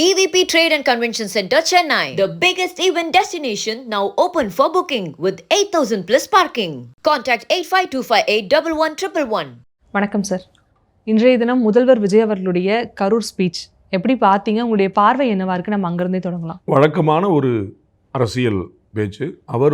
EVP Trade and Convention Center, Chennai. The biggest event destination now open for booking with 8,000 plus parking. Contact 85258 வணக்கம் sir. இன்றைய தினம் முதல்வர் விஜய் அவர்களுடைய Karur speech எப்படி பார்த்தீங்க? உங்களுடைய பார்வை என்னவா இருக்கு? நம்ம அங்கிருந்தே தொடங்கலாம். வழக்கமான ஒரு அரசியல் பேச்சு. அவர்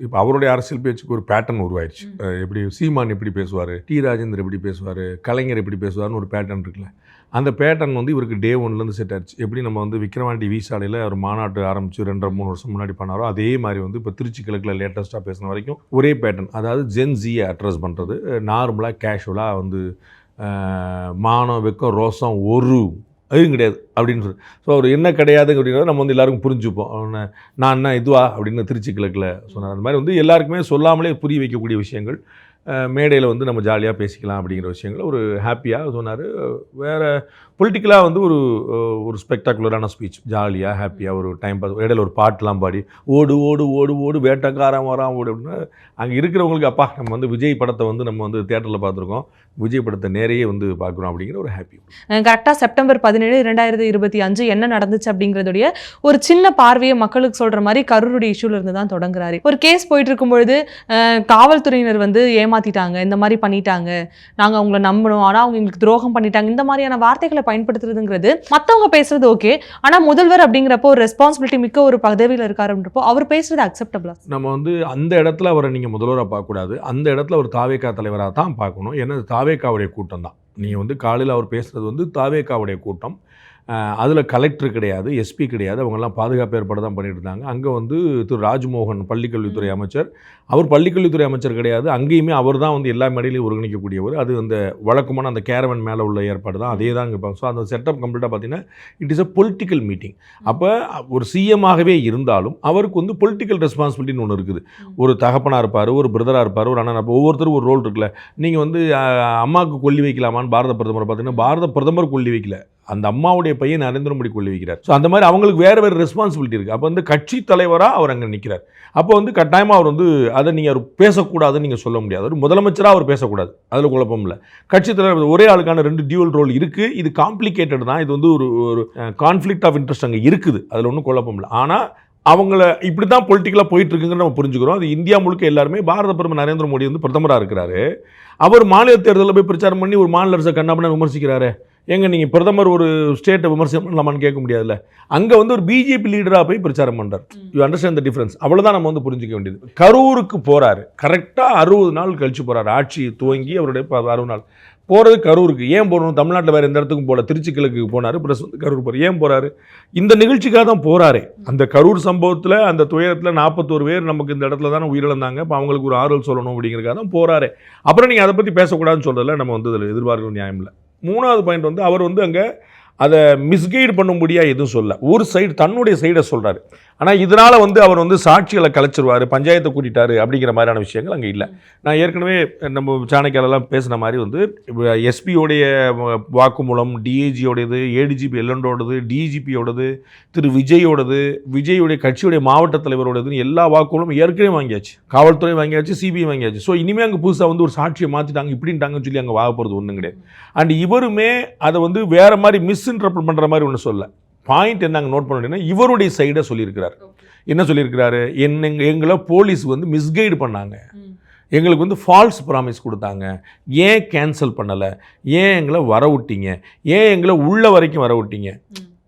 இப்போ அவருடைய அரசியல் பேச்சுக்கு ஒரு பேட்டர்ன் உருவாயிடுச்சு. எப்படி சீமான் எப்படி பேசுவார், டி ராஜேந்தர் எப்படி பேசுவார், கலைஞர் எப்படி பேசுவார்னு ஒரு பேட்டர்ன் இருக்குல்ல. அந்த பேட்டர்ன் இவருக்கு டே ஒன்லேருந்து செட் ஆயிடுச்சு. எப்படி நம்ம விக்ரவாண்டி வீசாலையில் ஒரு மாநாட்டு ஆரம்பித்து 2-3 வருஷம் முன்னாடி பண்ணாரோ அதே மாதிரி இப்போ திருச்சி கிழக்கில் லேட்டஸ்ட்டாக பேசின வரைக்கும் ஒரே பேட்டர்ன். அதாவது ஜென்ஸியை அட்ரஸ் பண்ணுறது, நார்மலாக கேஷுவலாக மானம் வெக்கம் ரோசம் ஒரு அதுவும் கிடையாது அப்படின்னு சொல்லி. ஸோ அவர் என்ன கிடையாதுங்க அப்படின்றத நம்ம எல்லாருக்கும் புரிஞ்சுப்போம். நான் என்ன இதுவா அப்படின்னு திருச்சி கிழக்கில் சொன்னார். அந்த மாதிரி எல்லாருக்குமே சொல்லாமலே புரிய வைக்கக்கூடிய விஷயங்கள். மேடையில் நம்ம ஜாலியாக பேசிக்கலாம் அப்படிங்கிற விஷயங்கள் ஒரு ஹாப்பியாக சொன்னார். வேறு பொலிட்டிக்கலாக ஒரு ஸ்பெக்டாகுலரான ஸ்பீச். ஜாலியாக ஹாப்பியாக ஒரு டைம் பாஸ். இடையில ஒரு பாட்டெலாம் பாடி ஓடு ஓடு ஓடு ஓடு வேட்டக்காரன் வரான் ஓடு அப்படின்னு அங்கே இருக்கிறவங்களுக்கு அப்பா நம்ம விஜய் படத்தை நம்ம தியேட்டரில் பார்த்துருக்கோம், விஜய் படத்தை நேரையே பார்க்குறோம் அப்படிங்கிற ஒரு ஹாப்பி. கரெக்டாக செப்டம்பர் 17, 2025 என்ன நடந்துச்சு அப்படிங்கிறதுடைய ஒரு சின்ன பார்வையை மக்களுக்கு சொல்கிற மாதிரி கரூருடைய இஷ்யூல இருந்து தான் தொடங்குறாரு. ஒரு கேஸ் போயிட்டு இருக்கும்பொழுது காவல்துறையினர் ஏமாத்திட்டாங்க, இந்த மாதிரி பண்ணிட்டாங்க, நாங்கள் அவங்கள நம்பணும், ஆனால் அவங்க எங்களுக்கு துரோகம் பண்ணிட்டாங்க, இந்த மாதிரியான வார்த்தைகளை பயன்படுத்துறதுங்கிறது மற்றவங்க பேசுறது ஓகே. ஆனால் முதல்வர் அப்படிங்கிறப்போ ஒரு ரெஸ்பான்சிபிலிட்டி மிக்க ஒரு பதவியில் இருக்காரு அப்படின்றப்போ அவர் பேசுறது அக்செப்டபிளா? நம்ம அந்த இடத்துல அவரை நீங்கள் முதல்வராக பார்க்கக்கூடாது, அந்த இடத்துல ஒரு தாவேகா தலைவராக தான் பார்க்கணும். ஏன்னா தாவேகாவுடைய கூட்டம் தான். நீங்கள் காலையில் அவர் பேசுகிறது தாவேகாவுடைய கூட்டம். அதில் கலெக்டர் கிடையாது, எஸ்பி கிடையாது, அவங்கெல்லாம் பாதுகாப்பு ஏற்பாடு தான் பண்ணிட்டு இருந்தாங்க. அங்கே திரு ராஜ்மோகன் பள்ளிக்கல்வித்துறை அமைச்சர், அவர் பள்ளிக்கல்வித்துறை அமைச்சர் கிடையாது, அங்கேயுமே அவர் தான் எல்லா மேடையிலையும் ஒருங்கிணைக்கக்கூடியவர். அது அந்த வழக்கமான அந்த கேரவன் மேலே உள்ள ஏற்பாடு தான், அதே தான் இருப்பாங்க. ஸோ அந்த செட்டப் கம்ப்ளீட்டாக பார்த்தீங்கன்னா it is a political meeting. அப்போ ஒரு சிஎம்மாகவே இருந்தாலும் அவருக்கு பொலிட்டிக்கல் ரெஸ்பான்சிபிலிட்டின்னு ஒன்று இருக்குது. ஒரு தகப்பனாக இருப்பார், ஒரு பிரதராக இருப்பார், ஒரு அண்ணன் இருப்பார், ஒவ்வொருத்தரும் ஒரு ரோல் இருக்குல்ல. நீங்கள் அம்மாவுக்கு கொல்லி வைக்கலாமான்னு பாரத பிரதமரை பார்த்தீங்கன்னா பாரத பிரதமர் கொல்லி வைக்கல, அந்த அம்மாவுடைய பையன் நரேந்திர மோடி கொள்ளி வைக்கிறார். ஸோ அந்த மாதிரி அவங்களுக்கு வேறு ரெஸ்பான்சிபிலிட்டி இருக்குது. அப்போ கட்சி தலைவராக அவர் அங்கே நிற்கிறார். அப்போ கட்டாயமாக அவர் அதை நீங்கள் பேசக்கூடாதுன்னு நீங்கள் சொல்ல முடியாது. ஒரு முதலமைச்சராக அவர் பேசக்கூடாது, அதில் குழப்பம் இல்லை. கட்சி தலைவர் ஒரே ஆளுக்கான 2 டியூவல் ரோல் இருக்குது. இது காம்ப்ளிகேட்டட் தான். இது ஒரு கான்ஃப்ளிக்ட் ஆஃப் இன்ட்ரெஸ்ட் அங்கே இருக்குது, அதில் ஒன்றும் குழப்பம் இல்லை. ஆனால் அவங்கள இப்படி தான் பொலிட்டிக்கலாக போயிட்டுருக்குங்கன்னு நம்ம புரிஞ்சுக்கிறோம். அது இந்தியா முழுக்க எல்லாருமே பாரத பிரதமர் நரேந்திர மோடி பிரதமராக இருக்கிறாரு. அவர் மாநில தேர்தலில் போய் பிரச்சாரம் பண்ணி ஒரு மாநில அரசை கண்ணாபண்ண விமர்சிக்கிறாரு. எங்க நீங்கள் பிரதமர் ஒரு ஸ்டேட்டை விமர்சனம் பண்ணலாமான்னு கேட்க முடியாதுல்ல. அங்கே ஒரு பிஜேபி லீடராக போய் பிரச்சாரம் பண்ணுறார். You understand the difference. அவ்வளோதான் நம்ம புரிஞ்சிக்க வேண்டியது. கரூருக்கு போகிறாரு, கரெக்டாக 60 நாள் கழிச்சு போகிறாரு. ஆட்சி துவங்கி அவருடைய 60 நாள் போகிறது கரூருக்கு. ஏன் போகணும்? தமிழ்நாட்டில் வேறு எந்த இடத்துக்கும் போகல, திருச்சி கிழக்கு போனார், ப்ளஸ் கரூர் போகிறார். ஏன் போகிறாரு? இந்த நிகழ்ச்சிக்காக தான் போகிறாரு. அந்த கரூர் சம்பவத்தில், அந்த துயரத்தில் 41 பேர் நமக்கு இந்த இடத்துல தானே உயிரிழந்தாங்க. இப்போ அவங்களுக்கு ஒரு ஆறுதல் சொல்லணும் அப்படிங்கிறதுக்காக தான் போகிறாரு. அப்புறம் நீங்கள் அதை பற்றி பேசக்கூடாதுன்னு சொல்கிறதில்ல, நம்ம அதில் எதிர்பார்க்கணும், நியாயம் இல்லை. 3வது பாயிண்ட் அவர் அங்கே அதை மிஸ்கைட் பண்ணும்படியாக எதுவும் சொல்ல, ஒரு சைடு தன்னுடைய சைடை சொல்கிறாரு. ஆனால் இதனால் அவர் சாட்சிகளை கலைச்சிருவார், பஞ்சாயத்தை கூட்டிட்டாரு அப்படிங்கிற மாதிரியான விஷயங்கள் அங்கே இல்லை. நான் ஏற்கனவே நம்ம சாணக்கியாலெல்லாம் பேசின மாதிரி எஸ்பியோடைய வாக்குமூலம், டிஏஜியோடையது, ஏடிஜிபி எல்லண்டோடது, டிஜிபியோடது, திரு விஜயோடைய கட்சியுடைய மாவட்ட தலைவரோடதுன்னு எல்லா வாக்குமூலம் ஏற்கனவே வாங்கியாச்சு. காவல்துறை வாங்கியாச்சு, சிபிஐ வாங்கியாச்சு. ஸோ இனிமேல் அங்கே புதுசாக ஒரு சாட்சியை மாற்றிட்டாங்க இப்படின்ட்டாங்கன்னு சொல்லி அங்கே வாக போகிறது ஒன்றும் கிடையாது. அண்ட் இவருமே அதை வேறு மாதிரி மிஸ்இன்டர்பிரட் பண்ணுற மாதிரி ஒன்று சொல்ல. பாயிண்ட் என்ன அங்கே நோட் பண்ண, இவருடைய சைடை சொல்லியிருக்கிறார். என்ன சொல்லியிருக்கிறாரு? எங்களை போலீஸ் மிஸ்கைடு பண்ணாங்க, எங்களுக்கு ஃபால்ஸ் ப்ராமிஸ் கொடுத்தாங்க, ஏன் கேன்சல் பண்ணலை, ஏன் எங்களை வர விட்டீங்க, ஏன் எங்களை உள்ள வரைக்கும் வர விட்டீங்க,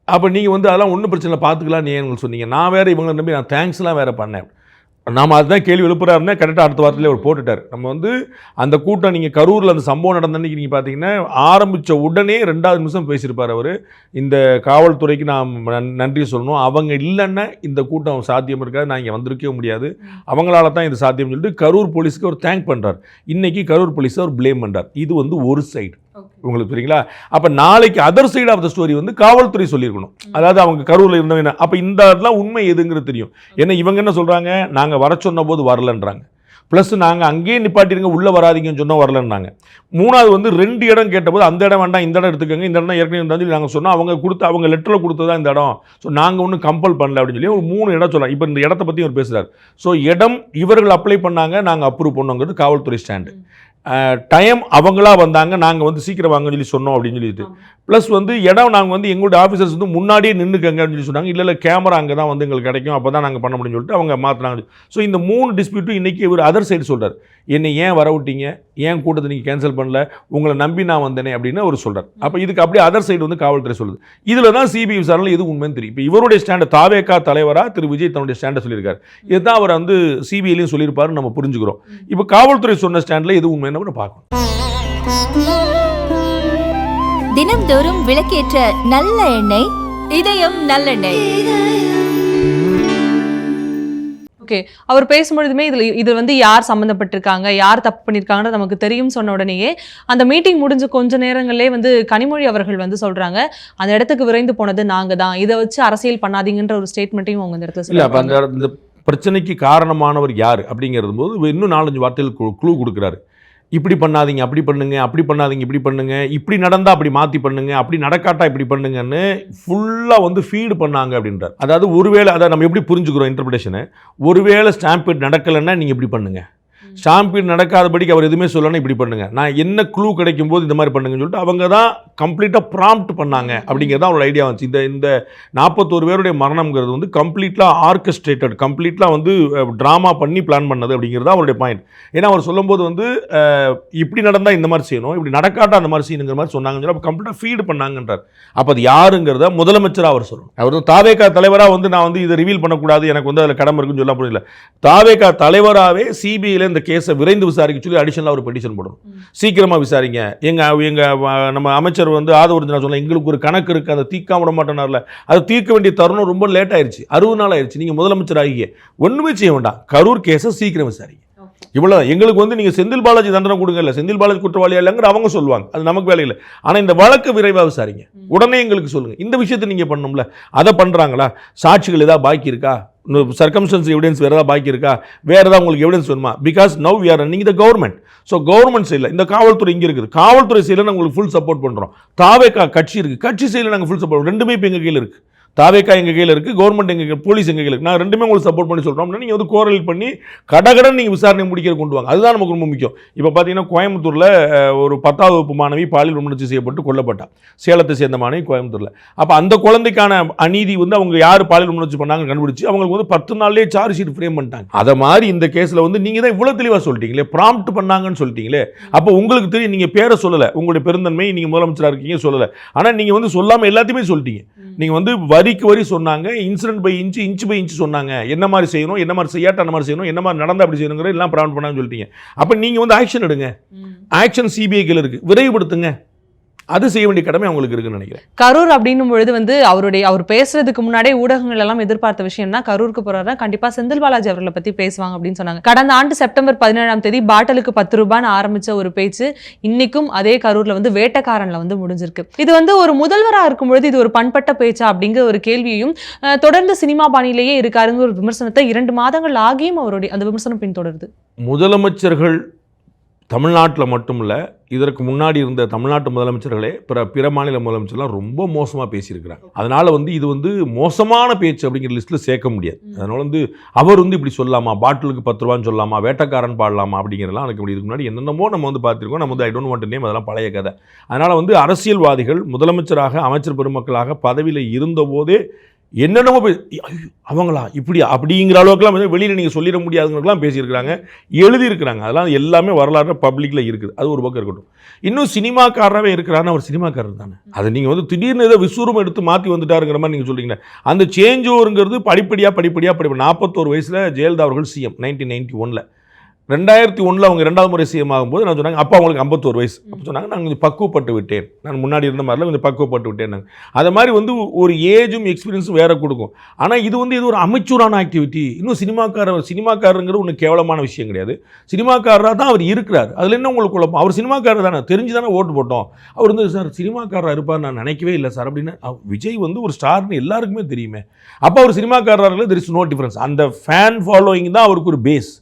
அப்போ நீங்கள் அதெல்லாம் ஒன்றும் பிரச்சனை பார்த்துக்கலாம் ஏன் எங்களுக்கு சொன்னீங்க, நான் வேறு இவங்களை நம்பி நான் தேங்க்ஸ்லாம் வேறு பண்ணேன். நாம் அதுதான் கேள்வி எழுப்புறாருன்னா கரெக்டாக அடுத்த வாரத்திலே அவர் போட்டுட்டார். நம்ம அந்த கூட்டம் நீங்கள் கரூரில் அந்த சம்பவம் நடந்த அன்றைக்கி நீங்கள் பார்த்தீங்கன்னா ஆரம்பித்த உடனே 2வது நிமிஷம் பேசியிருப்பார் அவர். இந்த காவல்துறைக்கு நான் நன்றி சொல்லணும், அவங்க இல்லைன்னா இந்த கூட்டம் சாத்தியம் இருக்காது, நான் இங்கே வந்திருக்கவே முடியாது, அவங்களால தான் இது சாத்தியம் சொல்லிட்டு கரூர் போலீஸுக்கு அவர் தேங்க் பண்ணுறார். இன்றைக்கி கரூர் போலீஸை அவர் ப்ளேம் பண்ணுறார். இது ஒரு சைடு உங்களுக்கு புரியுங்களா? அப்போ நாளைக்கு other side of the story காவல்துறை சொல்லியிருக்கணும். அதாவது அவங்க கரூரில் இருந்தவங்க. அப்போ இந்த இடத்துல உண்மை எதுங்கிறது தெரியும். ஏன்னா இவங்க என்ன சொல்கிறாங்க, நாங்கள் வர சொன்ன போது வரலன்றாங்க, ப்ளஸ் நாங்கள் அங்கேயே நிப்பாட்டிருங்க உள்ளே வராதிங்கன்னு சொன்னால் வரலன்னாங்க. 3வது 2 இடம் கேட்டபோது அந்த இடம் வேண்டாம், இந்த இடம் எடுத்துக்கோங்க, இந்த இடம் ஏற்கனவே இருந்தாலும் சொல்லி நாங்கள் சொன்னோம், அவங்க லெட்டரில் கொடுத்ததான் இந்த இடம், ஸோ நாங்கள் ஒன்றும் கம்பல் பண்ணல அப்படின்னு சொல்லி ஒரு 3 இடம் சொல்லலாம். இப்போ இந்த இடத்த பற்றி அவர் பேசுகிறார். ஸோ இடம் இவர்கள் அப்ளை பண்ணாங்க, நாங்கள் அப்ரூவ் பண்ணோங்கிறது காவல்துறை ஸ்டாண்டு. டைம் அவங்களா வந்தாங்க, நாங்கள் வந்து சீக்கிரம் வாங்கன்னு சொல்லி சொன்னோம் அப்படின்னு சொல்லிட்டு. ப்ளஸ் வந்து இடம் நாங்கள் வந்து எங்களுடைய ஆஃபீஸர்ஸ் வந்து முன்னாடியே நின்றுக்கங்க அப்படின்னு சொல்லி சொன்னாங்க. இல்லை கேமரா அங்கே தான் வந்து எங்களுக்கு கிடைக்கும், அப்போ தான் நாங்கள் பண்ண முடியும்னு சொல்லிட்டு அவங்க மாற்றினாங்க. ஸோ இந்த 3 டிஸ்பியூட்டும் இன்றைக்கி இவர் அதர் சைடு சொல்கிறார். என்னை ஏன் வர விட்டீங்க, ஏன் கூட்டத்தை நீங்கள் கேன்சல் பண்ணல, உங்களை நம்பி நான் வந்தேனே அப்படின்னு அவர் சொல்கிறார். அப்போ இதுக்கு அப்படியே அதர் சைடு வந்து காவல்துறை சொல்லுது. இதில் தான் சிபிஐ விசாரணை எது உண்மைன்னு தெரியும். இப்போ இவருடைய ஸ்டாண்டை தாவேகா தலைவராக திரு விஜய் தன்னுடைய ஸ்டாண்டை சொல்லியிருக்காரு. இதுதான் அவர் வந்து சிபிஐலையும் சொல்லியிருப்பாருன்னு நம்ம புரிஞ்சுக்கிறோம். இப்போ காவல்துறை சொன்ன ஸ்டாண்டில் எது உண்மைன்னு நம்ம பார்க்கணும். தினம்தோறும் விளக்கேற்ற நல்ல எண்ணெய் இதயம் நல்லெண்ணெய். ஓகே, அவர் பேசும்பொழுதுமே இது வந்து யார் சம்மந்தப்பட்டிருக்காங்க, யார் தப்பு பண்ணியிருக்காங்கன்னு நமக்கு தெரியும் சொன்ன உடனேயே அந்த மீட்டிங் முடிஞ்ச கொஞ்ச நேரங்களே வந்து கனிமொழி அவர்கள் வந்து சொல்றாங்க, அந்த இடத்துக்கு விரைந்து போனது நாங்க தான், இதை வச்சு அரசியல் பண்ணாதீங்கன்ற ஒரு ஸ்டேட்மெண்ட்டையும் அவங்க இந்த இடத்துல சொல்லுவாங்க. அந்த பிரச்சனைக்கு காரணமானவர் யார் அப்படிங்கிறது போது இன்னும் 4-5 வார்த்தைகள் க்ளூ கொடுக்குறாரு. இப்படி பண்ணாதீங்க, அப்படி பண்ணுங்க, அப்படி பண்ணாதீங்க, இப்படி பண்ணுங்க, இப்படி நடந்தால் அப்படி மாற்றி பண்ணுங்க, அப்படி நடக்காட்டா இப்படி பண்ணுங்கன்னு ஃபுல்லாக வந்து ஃபீடு பண்ணாங்க அப்படின்றார். அதாவது ஒருவேளை அதை நம்ம எப்படி புரிஞ்சுக்கிறோம் இன்டர்பிரேஷனை, ஒருவேளை ஸ்டாம்பீட் நடக்கலைன்னா நீங்கள் இப்படி பண்ணுங்க, ஸ்டாம்பீட் நடக்காதபடிக்கு அவர் எதுவுமே சொல்லணும் இப்படி பண்ணுங்க, நான் என்ன க்ளூ கிடைக்கும் போது இந்த மாதிரி பண்ணுங்கன்னு சொல்லிட்டு அவங்க தான் கம்ப்ளீட்டாக ப்ராம்ப்ட் பண்ணாங்க அப்படிங்கிறது அவரோட ஐடியா வந்துச்சு. இந்த 41 பேருடைய மரணம்ங்கிறது வந்து கம்ப்ளீட்டாக ஆர்கெஸ்ட்ரேட்டட், கம்ப்ளீட்டாக வந்து ட்ராமா பண்ணி பிளான் பண்ணது அப்படிங்கிறது அவருடைய பாயிண்ட். ஏன்னா அவர் சொல்லும்போது வந்து இப்படி நடந்தால் இந்த மாதிரி செய்யணும், இப்படி நடக்காட்டா அந்த மாதிரி செய்யணுங்கிற மாதிரி சொன்னாங்கன்னு சொல்லி அப்போ கம்ப்ளீட்டாக ஃபீடு பண்ணாங்கன்றார். அப்போ அது யாருங்கிறத முதலமைச்சராக அவர் சொல்லணும். அவர் வந்து தாவேகா தலைவராக வந்து நான் வந்து இதை ரிவீல் பண்ணக்கூடாது, எனக்கு வந்து அதில் கடமை இருக்குன்னு சொல்ல முடியல. தாவேகா தலைவராகவே சிபிஐயில் இந்த கேஸை விரைந்து விசாரிக்க சொல்லி அடிஷனலாக ஒரு பெட்டிஷன் போடணும். சீக்கிரமாக விசாரிங்க. எங்கள் நம்ம அமைச்சர் வந்து ஆதவர்ஜனா சொன்ன எங்களுக்கு ஒரு கணக்கு இருக்குது, அதை தீர்க்காம விட மாட்டேனார்ல, அதை தீர்க்க வேண்டிய தருணம் ரொம்ப லேட் ஆயிடுச்சு, 60 நாள் ஆயிடுச்சு, நீங்கள் முதலமைச்சர் ஆகிய ஒன்றுமே செய்ய வேண்டாம், கரூர் கேஸை சீக்கிரம் விசாரிங்க. இவ்வளோ எங்களுக்கு வந்து நீங்கள் செந்தில் பாலாஜி தண்டனை கொடுங்க, இல்லை செந்தில் பாலாஜி குற்றவாளியா இல்லைங்கிற அவங்க சொல்லுவாங்க, அது நமக்கு வேலை இல்லை. ஆனால் இந்த வழக்கு விரைவாக விசாரிங்க, உடனே எங்களுக்கு சொல்லுங்கள். இந்த விஷயத்தை நீங்கள் பண்ணணும்ல, அதை பண்ணுறாங்களா, சாட்சிகள் ஏதாவது பாக்கி இருக்கா, சர்க்கம்ஸ்டன்ஸ் எவிடன்ஸ் வேறு ஏதாவது பாக்கி இருக்கா, வேறு ஏதாவது உங்களுக்கு எவிடன்ஸ் வேணுமா, because now we are running the government. So government சைடில் இந்த காவல்துறை இங்கே இருக்குது, காவல்துறை சைடில் நாங்கள் உங்களுக்கு ஃபுல் சப்போர்ட் பண்ணுறோம். தாவேகா கட்சி இருக்குது, கட்சி சைடில் நாங்கள் ஃபுல் சப்போர்ட், ரெண்டுமே இப்போ எங்கள் கையில் இருக்குது. தாவேக்கா எங்கள் கையில் இருக்குது, கவர்மெண்ட் எங்கள் போலீஸ் எங்கள் கையில் இருக்குது, நான் ரெண்டுமே உங்களுக்கு சப்போர்ட் பண்ணி சொல்கிறோம். அப்படின்னா நீங்கள் வந்து கோரல் பண்ணி கடகடன் நீங்கள் விசாரணை முடிக்கிற கொண்டு வாங்க, அதுதான் நமக்கு ரொம்ப முக்கியம். இப்போ பார்த்தீங்கன்னா கோயம்புத்தூரில் ஒரு 10ஆம் வகுப்பு மாணவி பாலியல் வன்முறை செய்யப்பட்டு கொல்லப்பட்டான், சேலத்தை சேர்ந்த மாணவி கோயம்புத்தூரில். அப்போ அந்த குழந்தைக்கான அநீதி வந்து அவங்க யார் பாலியல் வன்முறை பண்ணாங்கன்னு கண்டுபிடிச்சி அவங்களுக்கு வந்து 10 நாள்லேயே சார்ஜ் ஷீட் ஃப்ரேம் பண்ணிட்டாங்க. அதை மாதிரி இந்த கேஸில் வந்து நீங்கள் தான் இவ்வளோ தெளிவாக சொல்லிட்டீங்களே, ப்ராம்ப்ட் பண்ணாங்கன்னு சொல்லிட்டீங்களே. அப்போ உங்களுக்கு தெரியும், நீங்கள் பேரை சொல்லலை, உங்களுடைய பெருந்தன்மை, நீங்கள் முதலமைச்சராக இருக்கீங்க சொல்லலை, ஆனால் நீங்கள் வந்து சொல்லாமல் எல்லாத்தையுமே சொல்லிட்டீங்க. நீங்கள் வந்து வரிக்கு வரி சொன்னாங்க, incident by inch by inch சொன்னாங்க, என்ன மாதிரி செய்யணும், என்ன மாதிரி செய்யாட்ட அந்த மாதிரி செய்யணும், என்ன மாதிரி நடந்தால் அப்படி செய்யணுங்கிற எல்லாம் ப்ராம்ப்ட் பண்ணாங்கன்னு சொல்லிட்டீங்க. அப்போ நீங்கள் வந்து ஆக்ஷன் எடுங்க, ஆக்ஷன் சிபிஐ இருக்கு, விரைவுபடுத்துங்க, அது செய்ய வேண்டிய கடமை அவங்களுக்கு இருக்குன்னு நினைக்கிறேன். கரூர் அப்படின்னும் பொழுது வந்து அவர் பேசுறதுக்கு முன்னாடியே ஊடகங்கள் எல்லாம் எதிர்பார்த்த விஷயம்னா, கரூருக்கு போறாருன்னா கண்டிப்பா செந்தில் பாலாஜி அவர்களை பத்தி பேசுவாங்க அப்படின்னு சொன்னாங்க. கடந்த ஆண்டு செப்டம்பர் 17ஆம் தேதி பாட்டலுக்கு 10 ரூபான்னு ஆரம்பிச்ச ஒரு பேச்சு இன்னைக்கும் அதே கரூர்ல வந்து வேட்டக்காரன்ல வந்து முடிஞ்சிருக்கு. இது வந்து ஒரு முதல்வராக இருக்கும்பொழுது இது ஒரு பண்பட்ட பேச்சா அப்படிங்கிற ஒரு கேள்வியையும் தொடர்ந்து சினிமா பாணியிலேயே இருக்காருங்கிற ஒரு விமர்சனத்தை 2 மாதங்கள் ஆகியும் அவருடைய அந்த விமர்சனம் பின்தொடருது. முதலமைச்சர்கள் தமிழ்நாட்டில் மட்டும் இல்லை, இதற்கு முன்னாடி இருந்த தமிழ்நாட்டு முதலமைச்சர்களே பிற மாநில முதலமைச்சர்லாம் ரொம்ப மோசமாக பேசியிருக்கிறாங்க. அதனால் வந்து இது வந்து மோசமான பேச்சு அப்படிங்கிற லிஸ்ட்டில் சேர்க்க முடியாது. அதனால் வந்து அவர் வந்து இப்படி சொல்லலாமா, பாட்டிலுக்கு 10 ரூபான்னு சொல்லலாமா, வேட்டக்காரன் பாடலாமா அப்படிங்கிறலாம் எனக்கு இதுக்கு முன்னாடி என்னென்னமோ நம்ம வந்து பார்த்துருக்கோம். நம்ம வந்து I don't want to name, அதெல்லாம் பழைய கதை. அதனால் வந்து அரசியல்வாதிகள் முதலமைச்சராக அமைச்சர் பெருமக்களாக பதவியில் இருந்தபோதே என்னென்னமோ அவங்களா இப்படி அப்படிங்கிற அளவுக்குலாம் வந்து வெளியில் நீங்கள் சொல்லிட முடியாதுங்களுக்கெல்லாம் பேசியிருக்கிறாங்க, எழுதியிருக்கிறாங்க. அதெல்லாம் எல்லாமே வரலாறு பப்ளிக்கில் இருக்குது. அது ஒரு பக்கம் இருக்கட்டும். இன்னும் சினிமாக்காரராகவே இருக்கிறாருன்னு அவர் சினிமாக்காரர் தானே. அதை நீங்கள் வந்து திடீர்னு ஏதோ விஸ்வரூபம் எடுத்து மாற்றி வந்துட்டாருங்கிற மாதிரி நீங்கள் சொல்கிறீங்க. அந்த சேஞ்ச் ஓவருங்கிறது படிப்படியாக 41 வயசில் ஜெயலலிதா அவர்கள் சிஎம் 1991. 2001 அவங்க 2வது முறை சிஎம் ஆகும்போது நான் சொன்னாங்க, அப்போ அவங்களுக்கு 51 வயசு. அப்போ சொன்னாங்க, நான் கொஞ்சம் பக்குவப்பட்டு விட்டேன், நான் முன்னாடி இருந்த மாதிரிலாம் கொஞ்சம் பக்குவப்பட்டு விட்டேன். அது மாதிரி வந்து ஒரு ஏஜும் எக்ஸ்பீரியன்ஸும் வேறு கொடுக்கும். ஆனால் இது வந்து இது ஒரு அமைச்சூரான ஆக்டிவிட்டி. இன்னும் சினிமாக்காரருங்கிற ஒன்று கேவலமான விஷயம் கிடையாது. சினிமாக்காரராக தான் அவர் இருக்கிறார். அதில் என்ன உங்களுக்கு குழப்பம்? அவர் சினிமாக்காரர் தானே, தெரிஞ்சு தானே ஓட்டு போட்டோம். அவர் வந்து சார் சினிமாக்காரராக இருப்பார் நான் நினைக்கவே இல்லை சார் அப்படின்னு. விஜய் வந்து ஒரு ஸ்டார்னு எல்லாருக்குமே தெரியுமே. அப்போ அவர் சினிமாக்காரர்கள் தெர் இஸ் நோ டிஃப்ரென்ஸ். அந்த ஃபேன் ஃபாலோயிங் தான் அவருக்கு ஒரு பேஸ்,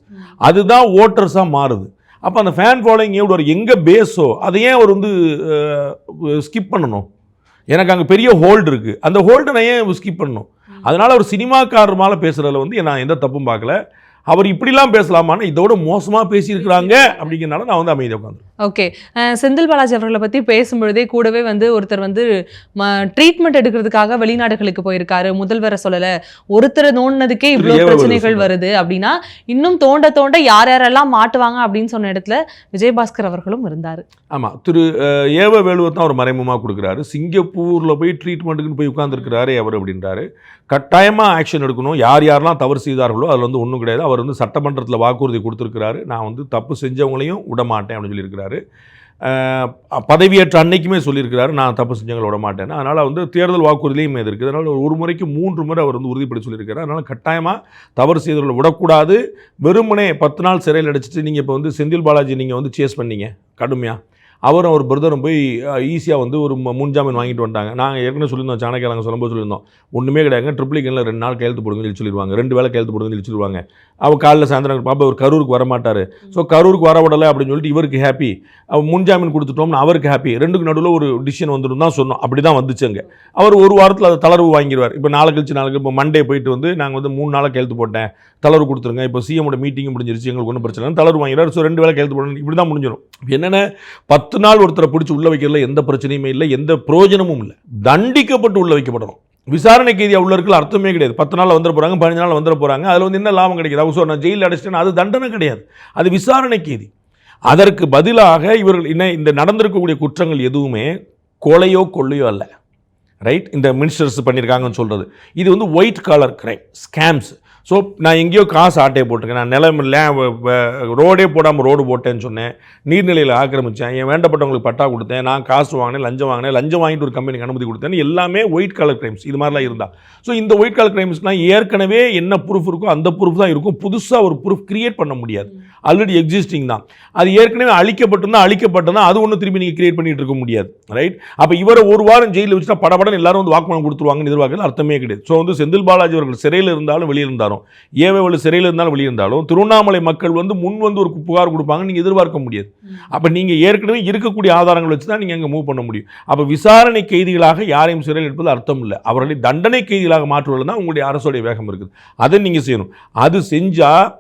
அதுதான் ஓட்டர்ஸாக மாறுது. அப்போ அந்த ஃபேன் ஃபாலோயிங் எவ்வளோ எங்கே பேஸோ அதை ஏன் அவர் வந்து ஸ்கிப் பண்ணணும்? எனக்கு அங்கே பெரிய ஹோல்டு இருக்குது, அந்த ஹோல்டை நான் ஏன் ஸ்கிப் பண்ணணும்? அதனால் அவர் சினிமாக்காரர் மேலே பேசுகிறதுல வந்து நான் எந்த தப்பும் பார்க்கல. அவர் இப்படிலாம் பேசலாமான்னு இதோட மோசமாக பேசியிருக்கிறாங்க அப்படிங்கிறனால நான் வந்து அமைதியாக உட்காந்து. ஓகே, செந்தில் பாலாஜி அவர்களை பற்றி பேசும்பொழுதே கூடவே வந்து ஒருத்தர் வந்து ட்ரீட்மெண்ட் எடுக்கிறதுக்காக வெளிநாடுகளுக்கு போயிருக்காரு, முதல்வரை சொல்லலை, ஒருத்தர் நோண்டினதுக்கே இவ்வளோ பிரச்சனைகள் வருது அப்படின்னா இன்னும் தோண்ட தோண்ட யார் யாரெல்லாம் மாட்டுவாங்க அப்படின்னு சொன்ன இடத்துல விஜயபாஸ்கர் அவர்களும் இருந்தார். ஆமாம், திரு ஏவ வேலுவை தான் அவர் மறைமுகமாக கொடுக்குறாரு. சிங்கப்பூரில் போய் ட்ரீட்மெண்ட்டுக்குன்னு போய் உட்காந்துருக்கிறாரு அவர் அப்படின்றாரு. கட்டாயமாக ஆக்ஷன் எடுக்கணும், யார் யாரெல்லாம் தவறு செய்தார்களோ அதில் வந்து ஒன்றும் கிடையாது. அவர் வந்து சட்டமன்றத்தில் வாக்குறுதி கொடுத்துருக்கிறாரு, நான் வந்து தப்பு செஞ்சவங்களையும் விட மாட்டேன் அப்படின்னு சொல்லியிருக்கிறாரு. பதவியேற்ற அன்னைக்குமே சொல்லியிருக்கிறாரு, நான் தப்பு செஞ்சவங்களை விட மாட்டேன்னு. அதனால் வந்து தேர்தல் வாக்குறுதியிலையும் இது இருக்குது. அதனால் ஒரு முறைக்கு 3 முறை அவர் வந்து உறுதிப்படி சொல்லியிருக்கிறார். அதனால் கட்டாயமாக தவறு செய்தவர்களை விடக்கூடாது. வெறுமனே 10 நாள் சிறையில் அடைச்சிட்டு நீங்கள் இப்போ வந்து செந்தில் பாலாஜி நீங்கள் வந்து சேஸ் பண்ணீங்க கடுமையாக. அவரும் அவர் பிரதரும் போய் ஈஸியாக வந்து ஒரு முன்ஜாமீன் வாங்கிட்டு வந்துட்டாங்க. நாங்கள் ஏற்கனவே சொல்லியிருந்தோம், சாணக்கில் நாங்கள் சொல்லும்போது சொல்லியிருந்தோம், ஒன்றுமே கிடையாது, ட்ரிப்ளிகனில் 2 நாள் கையெழுத்து போடுங்கன்னு சொல்லி சொல்லிடுவாங்க, 2 வேளை கையெழுத்து போடுங்கன்னு சொல்லி சொல்லுவாங்க. அவர் காலையில் சாயந்தரம் பாப்பா அவர் கரூருக்கு வர மாட்டார், ஸோ கரூருக்கு வர விடலை அப்படின்னு சொல்லிட்டு இவருக்கு ஹாப்பி, அவர் முன்ஜாமீன் கொடுத்துட்டோம்னு அவருக்கு ஹாப்பி. 2க்கு நடுவில் ஒரு டிசிஷன் வந்துடும் தான் சொன்னோம். அப்படி தான் வந்துச்சுங்க. அவர் ஒரு வாரத்தில் அதை தளர்வு வாங்கிடுவார். இப்போ நாளைக்கு இப்போ மண்டே போயிட்டு வந்து நாங்கள் வந்து 3 நாளாக கையெழுத்து போட்டேன், தளர்வு கொடுத்துருங்க, இப்போ சிஎம்மோட மீட்டிங் முடிஞ்சிருச்சு, எங்களுக்கு ஒன்றும் பிரச்சனை இல்லை, தளர்வு வாங்கிறார். ஸோ 2 வேளை கையெழுத்து போடணும், இப்படி தான் முடிஞ்சிடும். என்னென்ன 10 நாள் ஒருத்தரை பிடிச்சி உள்ள வைக்கிறதுல எந்த பிரச்சனையுமே இல்லை, எந்த பிரயோஜனமும் இல்லை. தண்டிக்கப்பட்டு உள்ள வைக்கப்படணும். விசாரணை கைதியாக உள்ள இருக்கிற அர்த்தமே கிடையாது. 10 நாள் வந்துட போகிறாங்க, 15 நாள் வந்துட போகிறாங்க, அதில் வந்து என்ன லாபம் கிடைக்குது? அவங்க நான் ஜெயிலில் அடைச்சிட்டேன், அது தண்டனை கிடையாது, அது விசாரணை கைதி. அதற்கு பதிலாக இவர்கள் இந்த நடந்திருக்கக்கூடிய குற்றங்கள் எதுவுமே கொலையோ கொள்ளையோ அல்ல, ரைட்? இந்த மினிஸ்டர்ஸ் பண்ணியிருக்காங்கன்னு சொல்கிறது இது வந்து white collar crime, scams. So நான் எங்கேயோ காசு ஆட்டையை போட்டிருக்கேன், நான் நிலம் இல்லை ரோடே போடாமல் ரோடு போட்டேன்னு சொன்னேன், நீர்நிலையில் ஆக்கிரமித்தேன், என் வேண்டப்பட்டவங்களுக்கு பட்டா கொடுத்தேன், நான் காசு வாங்கினேன், லஞ்சம் வாங்கிட்டு ஒரு கம்பெனிக்கு அனுமதி கொடுத்தேன், எல்லாமே ஒயிட் கலர் கிரைம்ஸ். இது மாதிரிலாம் இருந்தால் ஸோ இந்த ஒயிட் கலர் கிரைம்ஸ்னால் ஏற்கனவே என்ன ப்ரூஃப் இருக்கோ அந்த ப்ரூஃப் தான் இருக்கும், புதுசாக ஒரு ப்ரூஃப் கிரியேட் பண்ண முடியாது, ஆல்ரெடி எக்ஸிஸ்டிங் தான். அது ஏற்கனவே அழிக்கப்பட்டதுன்னா அது ஒன்றும் திரும்பி நீங்கள் கிரியேட் பண்ணிட்டு இருக்க முடியாது, ரைட்? அப்போ இவரை ஒரு வாரம் ஜெயிலில் வச்சுட்டா படப்படம் எல்லாரும் வந்து வாக்குமூலம் கொடுத்துருவாங்கன்னு எதிர்பார்க்கல, அர்த்தமே கிடையாது. ஸோ வந்து செந்தில் பாலாஜி அவர்கள் சிறையில் இருந்தாலும் வெளியே இருந்தாலும், ஏவேவல் சிறையில் இருந்தாலும் வெளியே இருந்தாலும், திருவண்ணாமலை மக்கள் வந்து முன் வந்து ஒரு புகார் கொடுப்பாங்க நீங்கள் எதிர்பார்க்க முடியாது. அப்போ நீங்கள் ஏற்கனவே இருக்கக்கூடிய ஆதாரங்கள் வச்சு தான் நீங்கள் அங்கே மூவ் பண்ண முடியும். அப்போ விசாரணை கைதிகளாக யாரையும் சிறையில் எடுப்பது அர்த்தம் இல்லை, அவர்களை தண்டனை கைதிகளாக மாற்றுவதில் தான் உங்களுடைய அரசுடைய வேகம் இருக்குது. அதை நீங்கள் செய்யணும். அது செஞ்சால்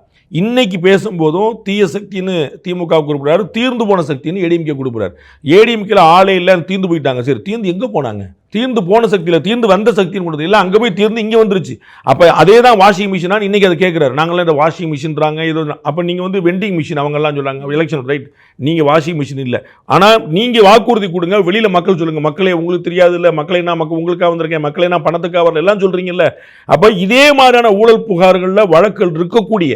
இன்னைக்கு பேசும்போதும் தீய சக்தின்னு திமுக குறிப்பிடாரு, தீர்ந்து போன சக்தின்னு ஏடிஎம்கே கொடுக்குறாரு. ஏடிஎம்கேல ஆளே இல்லை, தீர்ந்து போயிட்டாங்க. சரி, தீர்ந்து எங்கே போனாங்க? தீர்ந்து போன சக்தியில் தீர்ந்து வந்த சக்தின்னு கொடுத்தது இல்லை, அங்கே போய் தீர்ந்து இங்கே வந்துருச்சு. அப்போ அதே தான் வாஷிங் மிஷினான்னு இன்றைக்கி அதை கேட்குறாரு. நாங்களாம் இந்த வாஷிங் மிஷின்றாங்க இது. அப்போ நீங்கள் வந்து வெண்டிங் மிஷின் அவங்கெல்லாம் சொல்கிறாங்க எலெக்ஷன், ரைட்? நீங்கள் வாஷிங் மிஷின் இல்லை, ஆனால் நீங்கள் வாக்குறுதி கொடுங்க, வெளியில் மக்கள் சொல்லுங்கள், மக்களே உங்களுக்கு தெரியாது இல்லை, மக்களே நான் உங்களுக்காக வந்திருக்கேன், மக்களே நான் பணத்துக்காக வரல எல்லாம் சொல்கிறீங்கல்ல. அப்போ இதே மாதிரியான ஊழல் புகார்களில் வழக்குகள் இருக்கக்கூடிய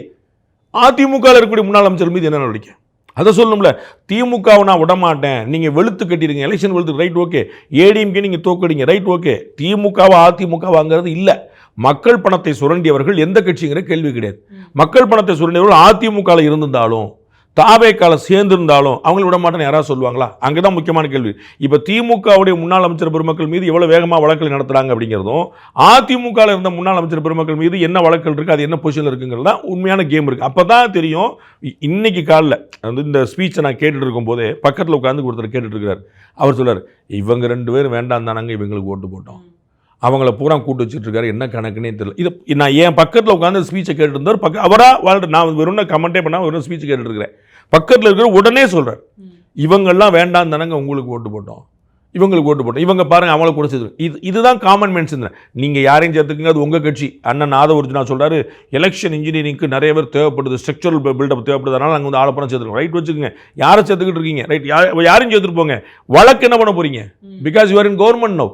அதிமுக இருக்கக்கூடிய முன்னாள் அமைச்சர் மீது என்ன நடவடிக்கை? அதை சொல்லணும்ல. திமுகவை நான் விடமாட்டேன், நீங்கள் வெளுத்து கட்டிடுங்க, எலெக்ஷன் வெளுத்து, ரைட் ஓகே. ஏடிஎம்கே நீங்கள் தோக்கடிங்க, ரைட் ஓகே. திமுகவை அதிமுகவாங்கிறது இல்லை. மக்கள் பணத்தை சுரண்டியவர்கள் எந்த கட்சிங்கிற கேள்வி கிடையாது. மக்கள் பணத்தை சுரண்டியவர்கள் அதிமுகவில் இருந்திருந்தாலும் தாவேக்கால சேர்ந்திருந்தாலும் அவங்களை விட மாட்டேன்னு யாராவது சொல்லுவாங்களா? அங்கே தான் முக்கியமான கேள்வி. இப்போ திமுகவுடைய முன்னாள் அமைச்சர் பெருமக்கள் மீது எவ்வளோ வேகமாக வழக்குகள் நடத்துகிறாங்க அப்படிங்கிறதும், அதிமுகவில் இருந்த முன்னாள் அமைச்சர் பெருமக்கள் மீது என்ன வழக்குகள் இருக்குது, அது என்ன பொசிஷனில் இருக்குங்கிறது தான் உண்மையான கேம் இருக்குது. அப்போ தான் தெரியும். இன்னைக்கு காலைல வந்து இந்த ஸ்பீச்சை நான் கேட்டுட்டு இருக்கும்போதே பக்கத்தில் உட்காந்து ஒருத்தர் கேட்டுட்டு இருக்கிறார். அவர் சொல்கிறார், இவங்க 2 பேரும் வேண்டாம் தானாங்க இவங்களுக்கு ஓட்டு போட்டோம், அவங்கள பூரா கூட்டு வச்சுட்டு இருக்காரு, என்ன கணக்குன்னே தெரியல. இது நான் என் பக்கத்தில் உட்காந்து ஸ்பீச்சை கேட்டுட்டு இருந்தார். அவராக வாழ்ற நான் வெறும் கமெண்டே பண்ணால் வெறும் ஸ்பீச்சை கேட்டுட்டு இருக்கிறேன். பக்கத்தில் இருக்கிற உடனே சொல்கிறார், இவங்கெல்லாம் வேண்டாம் தானங்க உங்களுக்கு ஓட்டு போட்டோம், இவங்களுக்கு ஓட்டு போட்டோம், இவங்க பாருங்க அவங்கள கூட சேர்த்து. இதுதான் காமன் மென்ஸ். நீங்கள் யாரையும் சேர்த்துக்குங்க, அது உங்கள் கட்சி. அண்ணன் நாதவர்ஜுனா சொல்கிறாரு, எலெக்ஷன் இன்ஜினியரிங்க்கு நிறைய பேர் தேவைப்படுது, ஸ்ட்ரக்சரல் பில்டப் தேவைப்படுது, அதனால் நாங்கள் வந்து ஆளப்பணம் சேர்த்துருக்கோம், ரைட் வச்சுக்கோங்க. யாரை சேர்த்துக்கிட்டு இருக்கீங்க, ரைட்? யாரையும் சேர்த்துட்டு போங்க. வழக்கு என்ன பண்ண போறீங்க? Because you are in government no.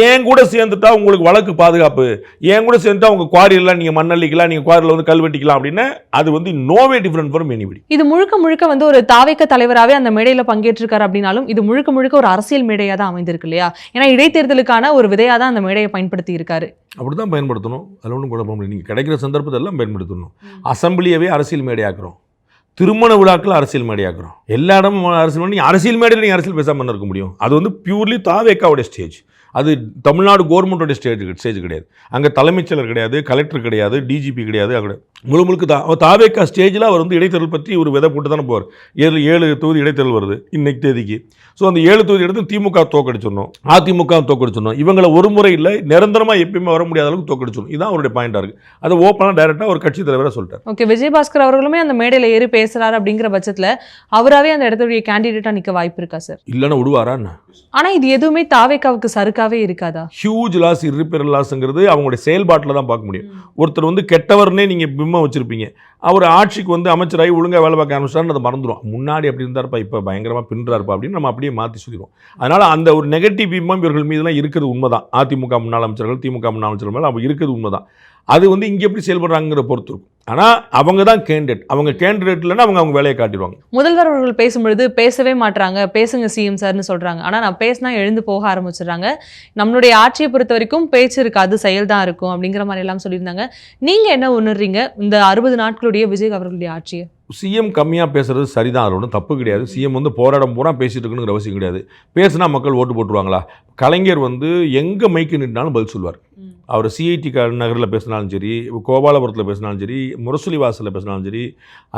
ஏன் கூட சேர்ந்துட்டா உங்களுக்கு வழக்கு பாதுகாப்பு, ஏன் கூட சேர்ந்துட்டா உங்கள் குவாரியெல்லாம் நீங்கள் மண்ணள்ளிக்கலாம், நீங்கள் குவாரியில் வந்து கல்வெட்டிக்கலாம் அப்படின்னு, அது வந்து நோவே டிஃப்ரெண்ட் ஃப்ரம் எனிபடி. இது முழுக்க வந்து ஒரு தாவேக்க தலைவராகவே அந்த மேடையில் பங்கேற்றிருக்காரு அப்படின்னாலும் இது முழுக்க ஒரு அரசியல் மேடையாக தான் அமைந்திருக்கு இல்லையா? ஏன்னா இடைத்தேர்தலுக்கான ஒரு விதையாக தான் அந்த மேடையை பயன்படுத்தி இருக்காரு. அப்படிதான் பயன்படுத்தணும், அதில் ஒன்றும் குழப்பம் இல்லை. நீங்கள் கிடைக்கிற சந்தர்ப்பத்தை எல்லாம் பயன்படுத்தணும். அசம்பிளியவே அரசியல் மேடையாக்குறோம், திருமண விழாக்கள் அரசியல் மேடையாக்குறோம், எல்லா இடமும் அரசியல் மேடை. அரசியல் மேடையில் நீங்கள் அரசியல் பேசாமல் இருக்க முடியும்? அது வந்து பியூர்லி தாவேக்காவுடைய ஸ்டேஜ், அது தமிழ்நாடு கவர்மெண்ட்டோட ஸ்டேஜ் கிடையாது. அங்கே தலைமைச் செயலர் கிடையாது, கலெக்டர் கிடையாது, டிஜிபி கிடையாது, அங்கே முழுக்க தாவேக்கா ஸ்டேஜில் அவர் வந்து இடைத்தேர்தல் பற்றி ஒரு விதை போட்டு தானே போவார். 7 தொகுதி இடைத்தேர்தல் வருது இன்னைக்கு தேதிக்கு. ஸோ அந்த 7 தொகுதி எடுத்து திமுக தோக்கடிச்சிடணும், அதிமுக தோக்கடிச்சிடணும், இவங்களை ஒரு முறை இல்லை நிரந்தரமாக எப்பயுமே வர முடியாத அளவுக்கு தோக்கடிச்சிடணும். இதுதான் அவருடைய பாயிண்டாக இருக்குது. அதை ஓப்பனாக டைரெக்டாக ஒரு கட்சி தலைவராக சொல்லிட்டார். ஓகே, விஜயபாஸ்கர் அவர்களுமே அந்த மேடையில் ஏறி பேசுகிறாரு அப்படிங்கிற பட்சத்தில் அவராகவே அந்த இடத்துடைய கேண்டிடேட்டாக நிற்க வாய்ப்பு இருக்கா சார்? இல்லைன்னா விடுவாரான்னு. ஆனால் இது எதுவுமே தாவேக்காவுக்கு சறுக்காவே இருக்காதா? ஹியூஜ் லாஸ், இர்ரிப்பேரபிள் லாஸ்ங்கிறது அவங்களுடைய செயல்பாட்டில் தான் பார்க்க முடியும். ஒருத்தர் வந்து கெட்டவர்னே நீங்கள் பிம்பம் வச்சுருப்பீங்க, அவர் ஆட்சிக்கு வந்து அமைச்சராகி ஒழுங்காக வேலை பார்க்க ஆரம்பிச்சாருன்னு அதை மறந்துடும். முன்னாடி அப்படி இருந்தார்ப்பா, இப்போ பயங்கரமாக பின்னுறாருப்பா அப்படின்னு நம்ம அப்படியே மாற்றி சொல்லிடுவோம். அதனால் அந்த ஒரு நெகட்டிவ் பிம்பம் இவர்கள் மீதெல்லாம் இருக்கிறது உண்மைதான். அதிமுக முன்னாள் அமைச்சர்கள், திமுக முன்னாள் அமைச்சர்கள் மேலே அவங்க இருக்கிறது உண்மைதான். அது வந்து இங்கே எப்படி செயல்படுறாங்கிற பொறுத்து இருக்கும். ஆனால் அவங்க தான் கேண்டிடேட். அவங்க கேண்டிடேட் இல்லைன்னா அவங்க வேலையை காட்டிடுவாங்க. முதல்வர் அவர்கள் பேசும்பொழுது பேசவே மாட்டாங்க, பேசுங்க சிஎம் சார்னு சொல்கிறாங்க. ஆனால் நான் பேசினா எழுந்து போக ஆரம்பிச்சிடுறாங்க. நம்மளுடைய ஆட்சியை பொறுத்த வரைக்கும் பேச்சு இருக்காது, செயல் தான் இருக்கும் அப்படிங்கிற மாதிரி எல்லாம் சொல்லியிருந்தாங்க. நீங்கள் என்ன உணர்றீங்க இந்த 60 நாட்களுடைய விஜய் அவர்களுடைய ஆட்சியை? சிஎம் கம்மியாக பேசுகிறது சரிதான், அது ஒன்றும் தப்பு கிடையாது. சிஎம் வந்து போராடம் பூரா பேசிட்டு இருக்கணுங்கிற அவசியம் கிடையாது. பேசுனா மக்கள் ஓட்டு போட்டுருவாங்களா? கலைஞர் வந்து எங்கே மைக்கு நின்றாலும் பதில் சொல்லுவார். அவர் சிஐடி நகரில் பேசினாலும் சரி, கோபாலபுரத்தில் பேசினாலும் சரி, முரசொலி வாசலில் பேசினாலும் சரி,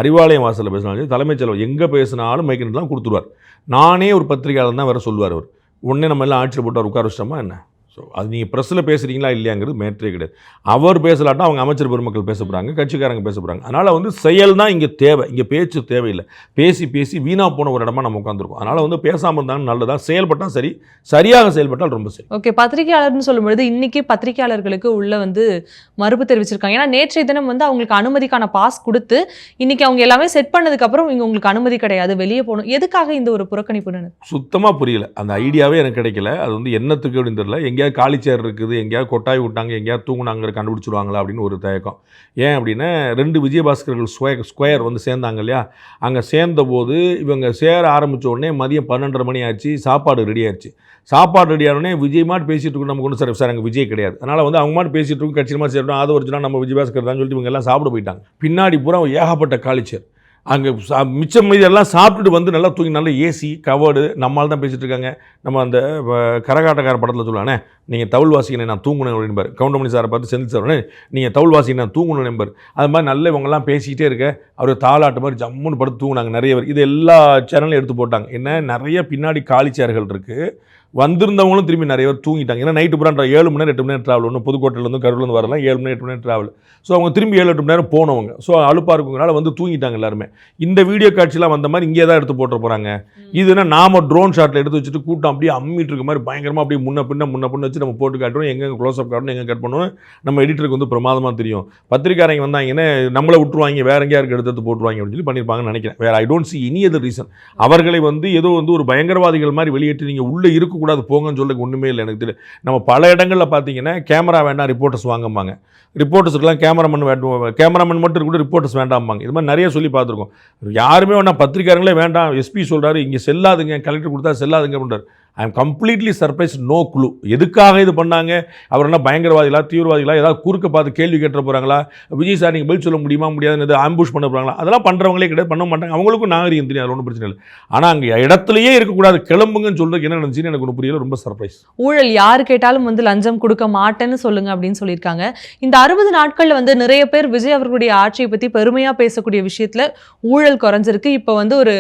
அறிவாலயம் வாசலில் பேசினாலும் சரி, தலைமைச் செயலர் எங்கே பேசினாலும் மைக்கு நின்றாலும் கொடுத்துருவார். நானே ஒரு பத்திரிகையாளர் தான் வேறு சொல்லுவார். அவர் உடனே நம்ம எல்லாம் ஆட்சியில் போட்டு உட்கார வச்சிட்டோமா என்ன? ஸோ அது நீங்கள் ப்ரெஸ்ஸில் பேசுகிறீங்களா இல்லையாங்கிறது மேட்டரே கிடையாது. அவர் பேசலாட்டா அவங்க அமைச்சர் பெருமக்கள் பேச போகிறாங்க, கட்சிக்காரங்க பேச போகிறாங்க. அதனால் வந்து செயல் தான் இங்கே தேவை, இங்கே பேச்சு தேவையில்லை. பேசி பேசி வீணாக போன ஒரு இடமா நம்ம உட்காந்துருக்கோம். அதனால் வந்து பேசாமல் இருந்தாலும் நல்லதாக, செயல்பட்டால் சரி, சரியாக செயல்பட்டால் ரொம்ப சரி. ஓகே, பத்திரிகையாளர்னு சொல்லும்பொழுது இன்றைக்கி பத்திரிகையாளர்களுக்கு உள்ள வந்து மறுப்பு தெரிவிச்சிருக்காங்க. ஏன்னா நேற்றைய தினம் வந்து அவங்களுக்கு அனுமதிக்கான பாஸ் கொடுத்து இன்றைக்கி அவங்க எல்லாமே செட் பண்ணதுக்கப்புறம் இங்கே உங்களுக்கு அனுமதி கிடையாது, வெளியே போகணும். எதுக்காக இந்த ஒரு புறக்கணிப்புன்னு சுத்தமாக புரியல. அந்த ஐடியாவே எனக்கு கிடைக்கல. அது வந்து என்னத்துக்கு அப்படின்னு தெரியல. எங்கேயாவது காலிச்சேர் இருக்குது, எங்கேயாவது கொட்டாய் விட்டாங்க, எங்கேயாவது தூங்குனாங்க, கண்டுபிடிச்சிருவாங்களா அப்படின்னு ஒரு தயக்கம். ஏன் அப்படின்னா 2 விஜயபாஸ்கர்கள் ஸ்கொயர் வந்து சேர்ந்தாங்க இல்லையா? அங்கே சேர்ந்தபோது இவங்க சேர ஆரம்பித்த உடனே மதியம் 12:30 மணி ஆச்சு, சாப்பாடு ரெடி ஆயிடுச்சு. சாப்பாடு ரெடி ஆனோடனே விஜய் மாட்டு பேசிகிட்டு இருக்கோம். நமக்கு ஒன்றும் சார் அங்கே விஜய் கிடையாது. அதனால் வந்து அவங்க மாட்டு பேசிகிட்டு இருக்கும், கட்சி மாதிரி சேர்த்தோம், அது ஒரிஜினல் நம்ம விஜயபாஸ்கர் தான் சொல்லிட்டு இவங்க எல்லாம் சாப்பிட போயிட்டாங்க. பின்னாடி பூரா ஏகப்பட்ட காலிச்சேர். அங்கே மிச்சம் மீதி எல்லாம் சாப்பிட்டுட்டு வந்து நல்லா தூங்கி, நல்லா ஏசி கவர்டு. நம்மளால் தான் பேசிகிட்டு இருக்காங்க. நம்ம அந்த கரகாட்டக்கார படத்தில் சொல்லுவானே, நீங்கள் தவுள் வாசிக்கணும் நான் தூங்கணும் அப்படின்பார். கவுண்டமணி சாரை பார்த்து செந்தில் சார் நீங்கள் தவுள் வாசிக்கணும் நான் தூங்கணும் நம்பர். அது மாதிரி நல்ல இவங்கெல்லாம் பேசிக்கிட்டே இருக்க அவர் தாளாட்டு மாதிரி ஜம்முன்னு படுத்து தூங்குனாங்க நிறைய பேர். இது எல்லா சேனலும் எடுத்து போட்டாங்க. என்ன நிறைய பின்னாடி காலிச்சேர்கள் இருக்குது. வந்திருந்தவங்களும் திரும்பி நிறைய பேர் தூங்கிட்டாங்க. ஏன்னா நைட்டு பூரா 7 மணி நேரம் 8 மணி நேரம் ட்ராவல். ஒன்று புதுக்கோட்டையிலேருந்து கரூர்லேருந்து வரலாம் 7 மணி 8 மணி நேரம் ட்ராவல். ஸோ அவங்க திரும்பி 7-8 மணி நேரம் போனவங்க. ஸோ அலுப்பாக இருக்குங்கனால வந்து தூங்கிட்டாங்க எல்லாருமே. இந்த வீடியோ காட்சிலாம் வந்த மாதிரி இங்கே தான் எடுத்து போட்டு போகிறாங்க. இதுனா நாம ட்ரோன் ஷாட்டில் எடுத்து வச்சுட்டு கூட்டம் அப்படியே அம்மிட்டு இருக்க மாதிரி பயங்கரமாக அப்படியே முன்ன பின்ன வச்சு நம்ம போட்டு காட்டுறோம். எங்கே க்ளோஸ்அப் காட்டணும், எங்கே கட் பண்ணுவோம் நம்ம எடிட்டருக்கு வந்து பிரமாதமாக தெரியும். பத்திரிக்காரங்க வந்தாங்கன்னா நம்மளை விட்டுருவாங்க, வேற எங்கேயா இருக்க எடுத்து போட்டுருவாங்க அப்படின்னு சொல்லி பண்ணியிருப்பாங்கன்னு நினைக்கிறேன். வேறு I don't see any other reason. அவர்களை வந்து ஏதோ வந்து ஒரு பயங்கரவாதிகள் மாதிரி வெளியேற்றி நீங்கள் உள்ளே இருக்கக்கூடாது போங்கன்னு சொல்ல ஒன்றுமே இல்லை. எனக்கு தெரியும். நம்ம பல இடங்களில் பார்த்தீங்கன்னா கேமரா வேண்டாம் ரிப்போர்ட்டர்ஸ் வாங்கம்பாங்க. ரிப்போர்ட்டர்ஸ்க்கெல்லாம் கேமராமேன் மட்டும் கூட ரிப்போர்ட்டர்ஸ் வேண்டாம்பாங்க. இது மாதிரி நிறைய சொல்லி பார்த்துருக்கோம். யாருமே வேணாம், பத்திரிக்காரங்களே வேண்டாம், எஸ்பி சொல்கிறாரு இங்கே செல்லாதுங்க, கலெக்டர் கொடுத்தா செல்லாதுங்க அப்படின்றார். I am completely surprise, no clue. எதுக்காக இது பண்ணாங்க? அவர் என்ன பயங்கரவாதிகளா, தீவிரவாதிகளா, ஏதாவது குறுக்க பார்த்து கேள்வி கேட்ட போகிறாங்களா? விஜய் சார் நீங்கள் பதில் சொல்ல முடியுமா முடியாதுன்னு எதாவது ஆம்புஷ் பண்ண போகிறாங்களா? அதெல்லாம் பண்ணுறவங்களே கிடையாது, பண்ண மாட்டாங்க. அவங்களுக்கும் நாகரிகம் தெரியும், அது ஒன்றும் பிரச்சனை இல்லை. ஆனால் அங்கே இடத்துலையே இருக்கக்கூடாது, கிளம்புங்கன்னு சொல்கிறதுக்கு என்ன நினச்சின்னு எனக்கு ஒன்று புரியல. ரொம்ப சர்ப்ரைஸ். ஊழல் யார் கேட்டாலும் வந்து லஞ்சம் கொடுக்க மாட்டேன்னு சொல்லுங்க அப்படின்னு சொல்லியிருக்காங்க. இந்த 60 நாட்களில் வந்து நிறைய பேர் விஜய் அவர்களுடைய ஆட்சியை பற்றி பெருமையாக பேசக்கூடிய விஷயத்தில் ஊழல் குறைஞ்சிருக்கு. இப்போ வந்து ஒரு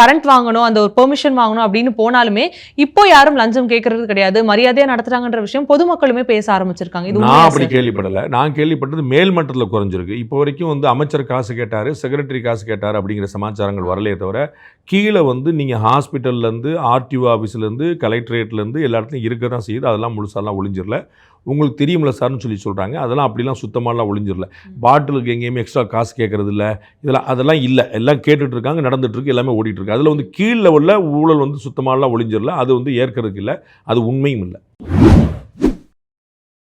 கரண்ட் வாங்கணும், அந்த ஒரு பெர்மிஷன் வாங்கணும் அப்படின்னு போனாலுமே இப்போ யாரும் லஞ்சம் கேட்கறது கிடையாது, மரியாதையா நடத்துறாங்கன்ற விஷயம் பொதுமக்களுமே பேச ஆரம்பிச்சிருக்காங்க. இது நான் அப்படி கேள்விப்படலை. நான் கேள்விப்பட்டது மேல் மட்டத்தில் குறைஞ்சிருக்கு. இப்போ வரைக்கும் வந்து அமைச்சர் காசு கேட்டார், செக்ரட்டரி காசு கேட்டார் அப்படிங்கிற சமாச்சாரங்கள் வரலையே தவிர கீழே வந்து நீங்கள் ஹாஸ்பிட்டல்லேருந்து, ஆர்டிஓ ஆஃபீஸ்லேருந்து, கலெக்டரேட்லேருந்து எல்லா இடத்துலையும் இருக்க தான் செய்யுது. அதெல்லாம் முழுசாலாம் ஒளிஞ்சிடல. உங்களுக்கு தெரியுமில்ல சார்னு சொல்லி சொல்கிறாங்க. அதெல்லாம் அப்படிலாம் சுத்தமாலாம் ஒளிஞ்சிடல. பாட்டிலுக்கு எங்கேயுமே எக்ஸ்ட்ரா காசு கேட்கறது இல்லை, அதெல்லாம் இல்லை. எல்லாம் கேட்டுட்டு இருக்காங்க, நடந்துட்டுருக்கு, எல்லாமே ஓடிட்டுருக்கு. அதில் வந்து கீழ் லெவலில் ஊழல் வந்து சுத்தமாலாம் ஒளிஞ்சிடல. அது வந்து ஏற்கிறதுக்கு இல்லை, அது உண்மையும் இல்லை.